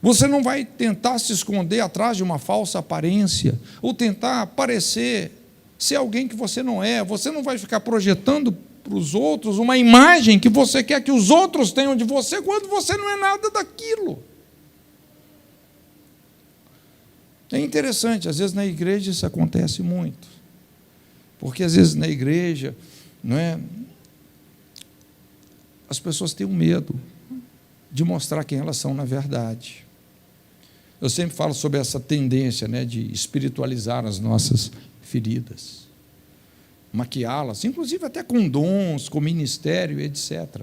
Você não vai tentar se esconder atrás de uma falsa aparência, ou tentar parecer ser alguém que você não é. Você não vai ficar projetando para os outros uma imagem que você quer que os outros tenham de você, quando você não é nada daquilo. É interessante, às vezes na igreja isso acontece muito, porque às vezes na igreja, não é, as pessoas têm um medo de mostrar quem elas são na verdade. Eu sempre falo sobre essa tendência, né, de espiritualizar as nossas feridas, maquiá-las, inclusive até com dons, com ministério, etc.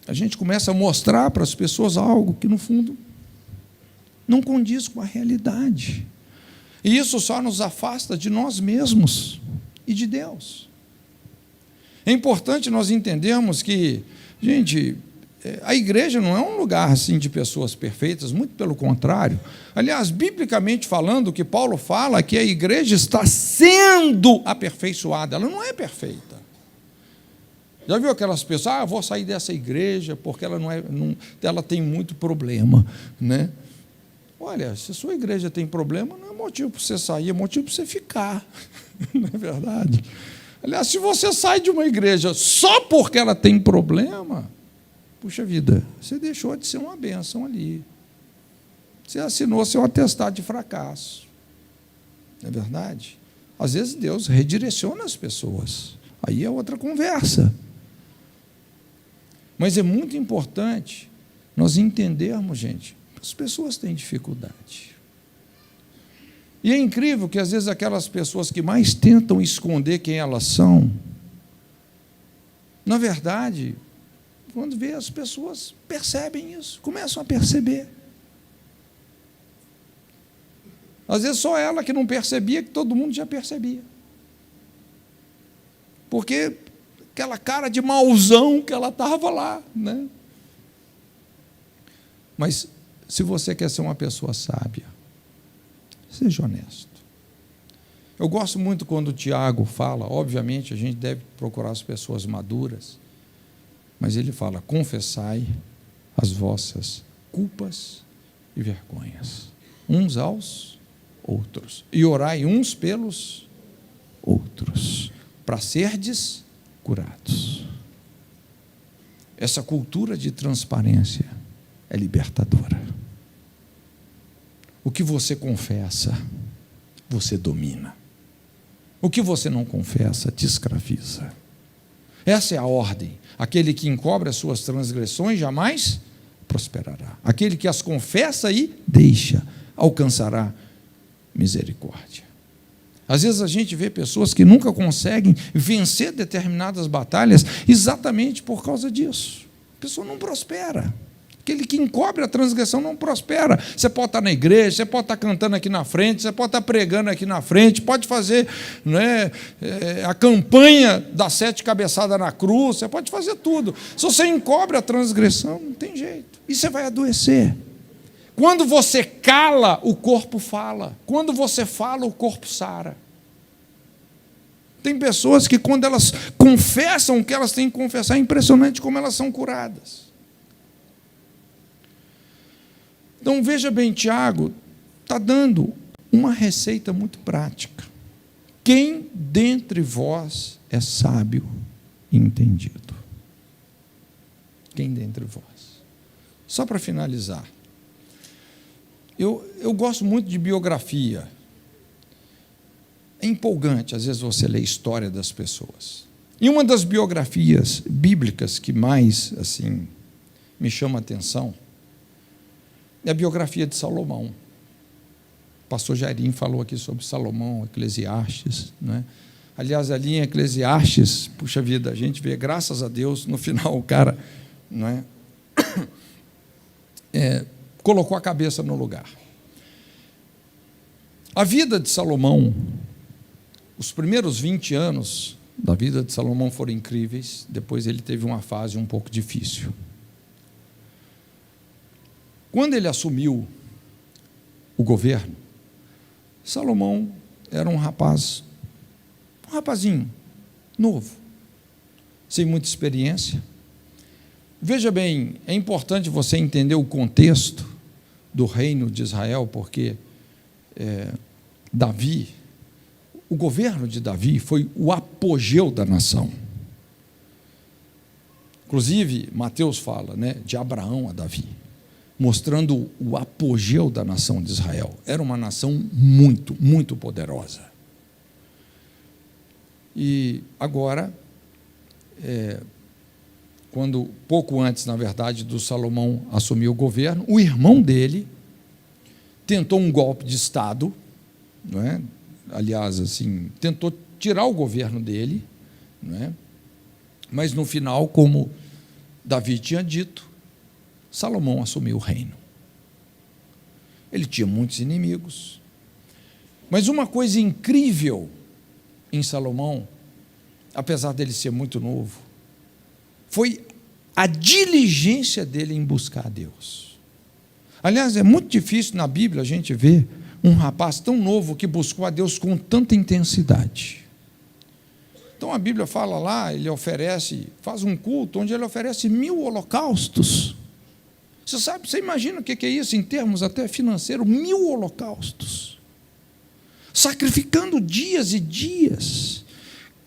A gente começa a mostrar para as pessoas algo que, no fundo, não condiz com a realidade. E isso só nos afasta de nós mesmos e de Deus. É importante nós entendermos que, gente, a igreja não é um lugar assim de pessoas perfeitas, muito pelo contrário. Aliás, biblicamente falando, o que Paulo fala é que a igreja está sendo aperfeiçoada, ela não é perfeita. Já viu aquelas pessoas, eu vou sair dessa igreja porque ela ela tem muito problema, né? Olha, se a sua igreja tem problema, não é motivo para você sair, é motivo para você ficar, não é verdade? Aliás, se você sai de uma igreja só porque ela tem problema, puxa vida, você deixou de ser uma bênção ali. Você assinou seu atestado de fracasso, não é verdade? Às vezes Deus redireciona as pessoas, aí é outra conversa. Mas é muito importante nós entendermos, gente, as pessoas têm dificuldade. E é incrível que, às vezes, aquelas pessoas que mais tentam esconder quem elas são, na verdade, quando vê, as pessoas percebem isso, começam a perceber. Às vezes só ela que não percebia, que todo mundo já percebia. Porque aquela cara de mauzão que ela estava lá, né? Mas se você quer ser uma pessoa sábia, seja honesto. Eu gosto muito quando o Tiago fala, obviamente a gente deve procurar as pessoas maduras, mas ele fala: confessai as vossas culpas e vergonhas uns aos outros, e orai uns pelos outros, para serdes curados. Essa cultura de transparência é libertadora. O que você confessa, você domina. O que você não confessa, te escraviza. Essa é a ordem. Aquele que encobre as suas transgressões jamais prosperará. Aquele que as confessa e deixa, alcançará misericórdia. Às vezes a gente vê pessoas que nunca conseguem vencer determinadas batalhas exatamente por causa disso. A pessoa não prospera. Aquele que encobre a transgressão não prospera. Você pode estar na igreja, você pode estar cantando aqui na frente, você pode estar pregando aqui na frente, pode fazer, né, a campanha das 7 cabeçadas na cruz, você pode fazer tudo. Se você encobre a transgressão, não tem jeito. E você vai adoecer. Quando você cala, o corpo fala. Quando você fala, o corpo sara. Tem pessoas que, quando elas confessam o que elas têm que confessar, é impressionante como elas são curadas. Então, veja bem, Tiago está dando uma receita muito prática. Quem dentre vós é sábio e entendido? Quem dentre vós? Só para finalizar. Eu gosto muito de biografia. É empolgante, às vezes, você ler a história das pessoas. E uma das biografias bíblicas que mais assim me chama a atenção é a biografia de Salomão. O pastor Jairinho falou aqui sobre Salomão, Eclesiastes, né? Aliás, ali em Eclesiastes, puxa vida, a gente vê, graças a Deus, no final o cara, não é, colocou a cabeça no lugar. A vida de Salomão, os primeiros 20 anos da vida de Salomão foram incríveis, depois ele teve uma fase um pouco difícil. Quando ele assumiu o governo, Salomão era um rapazinho, novo, sem muita experiência. Veja bem, é importante você entender o contexto do reino de Israel, porque Davi, o governo de Davi foi o apogeu da nação. Inclusive, Mateus fala, né, de Abraão a Davi, mostrando o apogeu da nação de Israel. Era uma nação muito, muito poderosa. E agora, quando, pouco antes, na verdade, do Salomão assumir o governo, o irmão dele tentou um golpe de Estado, não é? Aliás, assim, tentou tirar o governo dele, não é? Mas no final, como Davi tinha dito, Salomão assumiu o reino. Ele tinha muitos inimigos, mas uma coisa incrível em Salomão, apesar dele ser muito novo, foi a diligência dele em buscar a Deus. Aliás, é muito difícil na Bíblia a gente ver um rapaz tão novo que buscou a Deus com tanta intensidade. Então a Bíblia fala lá, ele faz um culto onde ele oferece 1000 holocaustos. Você imagina o que é isso em termos até financeiros? 1000 holocaustos. Sacrificando dias e dias.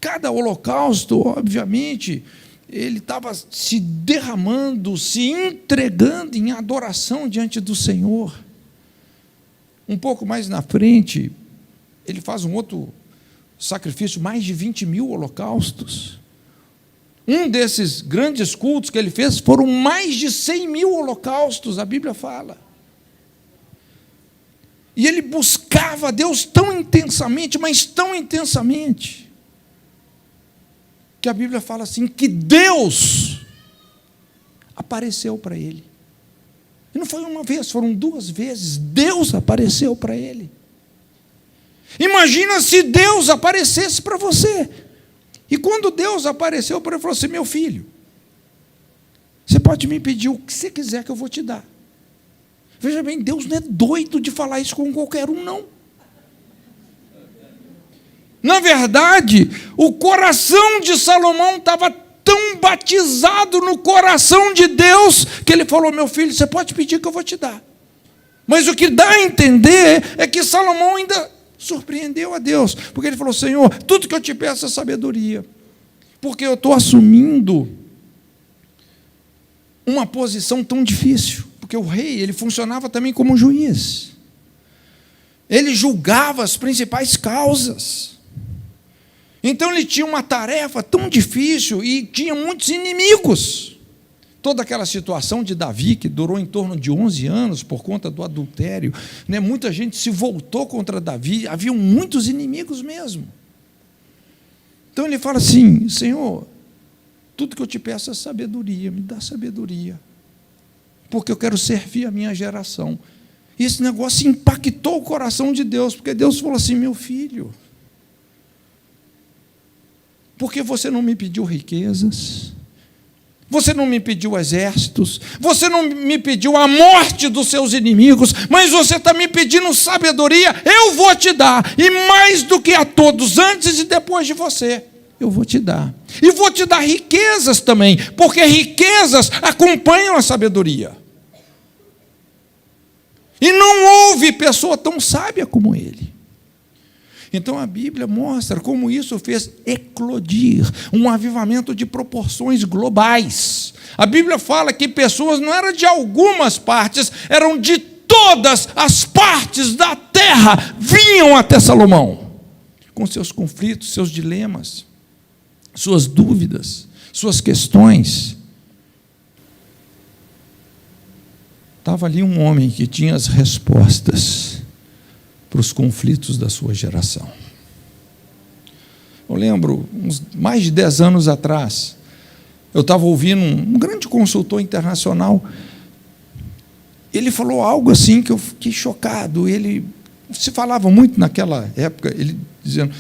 Cada holocausto, obviamente, ele estava se derramando, se entregando em adoração diante do Senhor. Um pouco mais na frente, ele faz um outro sacrifício, mais de 20.000 holocaustos. Um desses grandes cultos que ele fez foram mais de 100.000 holocaustos, a Bíblia fala. E ele buscava a Deus tão intensamente, mas tão intensamente, que a Bíblia fala assim, que Deus apareceu para ele. E não foi uma vez, foram 2 vezes. Deus apareceu para ele. Imagina se Deus aparecesse para você. E quando Deus apareceu para ele, falou assim: meu filho, você pode me pedir o que você quiser que eu vou te dar. Veja bem, Deus não é doido de falar isso com qualquer um, não. Na verdade, o coração de Salomão estava tão batizado no coração de Deus, que ele falou: meu filho, você pode pedir que eu vou te dar. Mas o que dá a entender é que Salomão ainda surpreendeu a Deus, porque ele falou: Senhor, tudo que eu te peço é sabedoria, porque eu estou assumindo uma posição tão difícil, porque o rei, ele funcionava também como juiz, ele julgava as principais causas, então ele tinha uma tarefa tão difícil e tinha muitos inimigos. Toda aquela situação de Davi, que durou em torno de 11 anos por conta do adultério, né? Muita gente se voltou contra Davi, havia muitos inimigos mesmo. Então ele fala assim: Senhor, tudo que eu te peço é sabedoria, me dá sabedoria, porque eu quero servir a minha geração. E esse negócio impactou o coração de Deus, porque Deus falou assim: meu filho, por que você não me pediu riquezas? Você não me pediu exércitos, você não me pediu a morte dos seus inimigos, mas você está me pedindo sabedoria, eu vou te dar, e mais do que a todos, antes e depois de você, eu vou te dar. E vou te dar riquezas também, porque riquezas acompanham a sabedoria. E não houve pessoa tão sábia como ele. Então a Bíblia mostra como isso fez eclodir um avivamento de proporções globais. A Bíblia fala que pessoas não eram de algumas partes, eram de todas as partes da terra, vinham até Salomão, com seus conflitos, seus dilemas, suas dúvidas, suas questões. Estava ali um homem que tinha as respostas para os conflitos da sua geração. Eu lembro, mais de 10 anos atrás, eu estava ouvindo um grande consultor internacional, ele falou algo assim que eu fiquei chocado. Ele se falava muito naquela época, ele dizendo,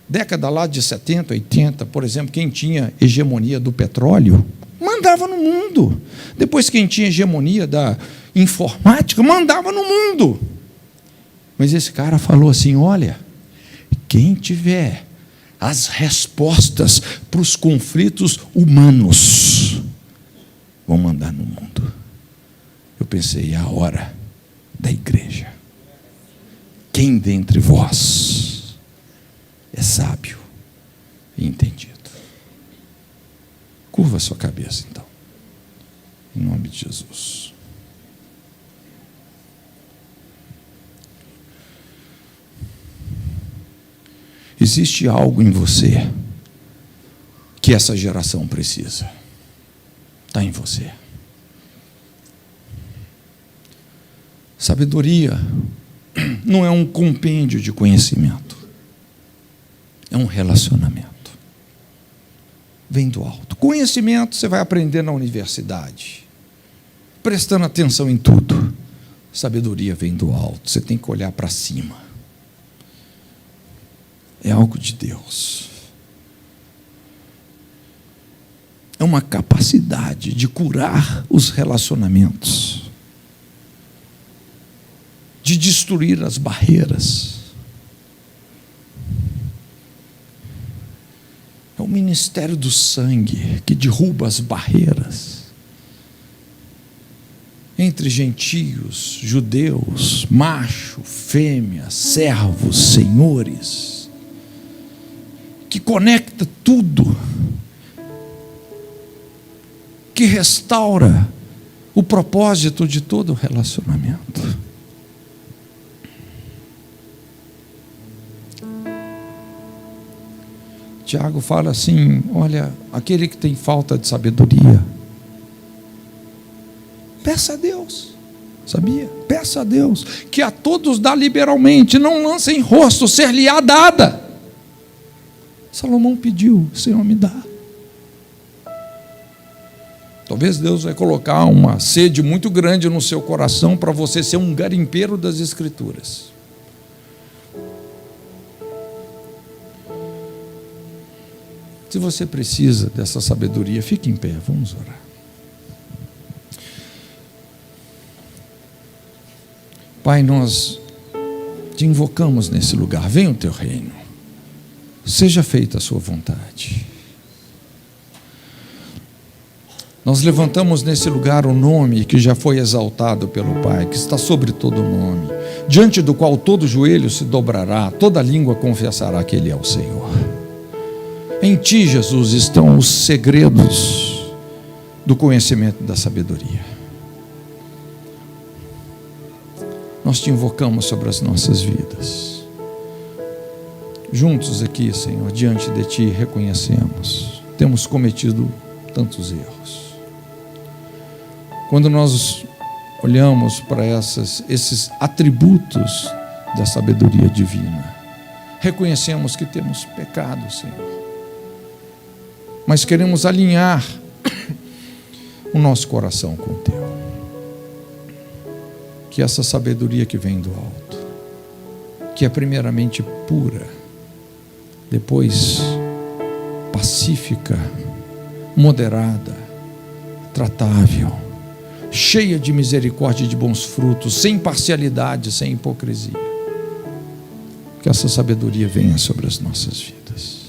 década lá de 70, 80, por exemplo, quem tinha hegemonia do petróleo, mandava no mundo. Depois, quem tinha hegemonia da informática, mandava no mundo. Mas esse cara falou assim: olha, quem tiver as respostas para os conflitos humanos, vão mandar no mundo. Eu pensei: é a hora da igreja. Quem dentre vós é sábio e entendido? Curva a sua cabeça, então, em nome de Jesus. Existe algo em você que essa geração precisa. Está em você. Sabedoria não é um compêndio de conhecimento, é um relacionamento. Vem do alto. Conhecimento você vai aprender na universidade, prestando atenção em tudo. Sabedoria vem do alto, você tem que olhar para cima. É algo de Deus. É uma capacidade de curar os relacionamentos, de destruir as barreiras. É o ministério do sangue que derruba as barreiras entre gentios, judeus, macho, fêmea, servos, senhores, que conecta tudo, que restaura o propósito de todo relacionamento. Tiago fala assim: olha, aquele que tem falta de sabedoria, peça a Deus, Sabia? Peça a Deus, que a todos dá liberalmente, não lance em rosto, ser-lhe-á dada. Salomão pediu, Senhor, me dá. Talvez Deus vai colocar uma sede muito grande no seu coração para você ser um garimpeiro das Escrituras. Se você precisa dessa sabedoria, fique em pé, vamos orar. Pai, nós te invocamos nesse lugar, venha o teu reino, seja feita a sua vontade. Nós levantamos nesse lugar o nome que já foi exaltado pelo Pai, que está sobre todo nome, diante do qual todo joelho se dobrará, toda língua confessará que Ele é o Senhor. Em Ti, Jesus, estão os segredos do conhecimento da sabedoria. Nós te invocamos sobre as nossas vidas. Juntos aqui, Senhor, diante de Ti, reconhecemos, temos cometido tantos erros. Quando nós olhamos para esses atributos da sabedoria divina, reconhecemos que temos pecado, Senhor. Mas queremos alinhar o nosso coração com o Teu. Que essa sabedoria que vem do alto, que é primeiramente pura, depois pacífica, moderada, tratável, cheia de misericórdia e de bons frutos, sem parcialidade, sem hipocrisia. Que essa sabedoria venha sobre as nossas vidas.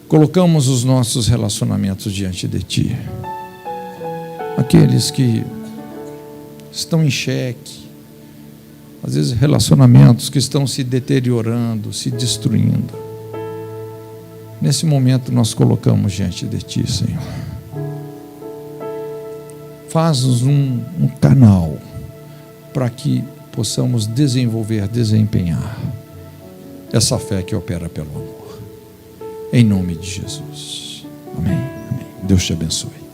Colocamos os nossos relacionamentos diante de Ti. Aqueles que estão em xeque, às vezes relacionamentos que estão se deteriorando, se destruindo. Nesse momento nós colocamos diante de Ti, Senhor. Faz-nos um canal para que possamos desempenhar essa fé que opera pelo amor. Em nome de Jesus. Amém. Amém. Deus te abençoe.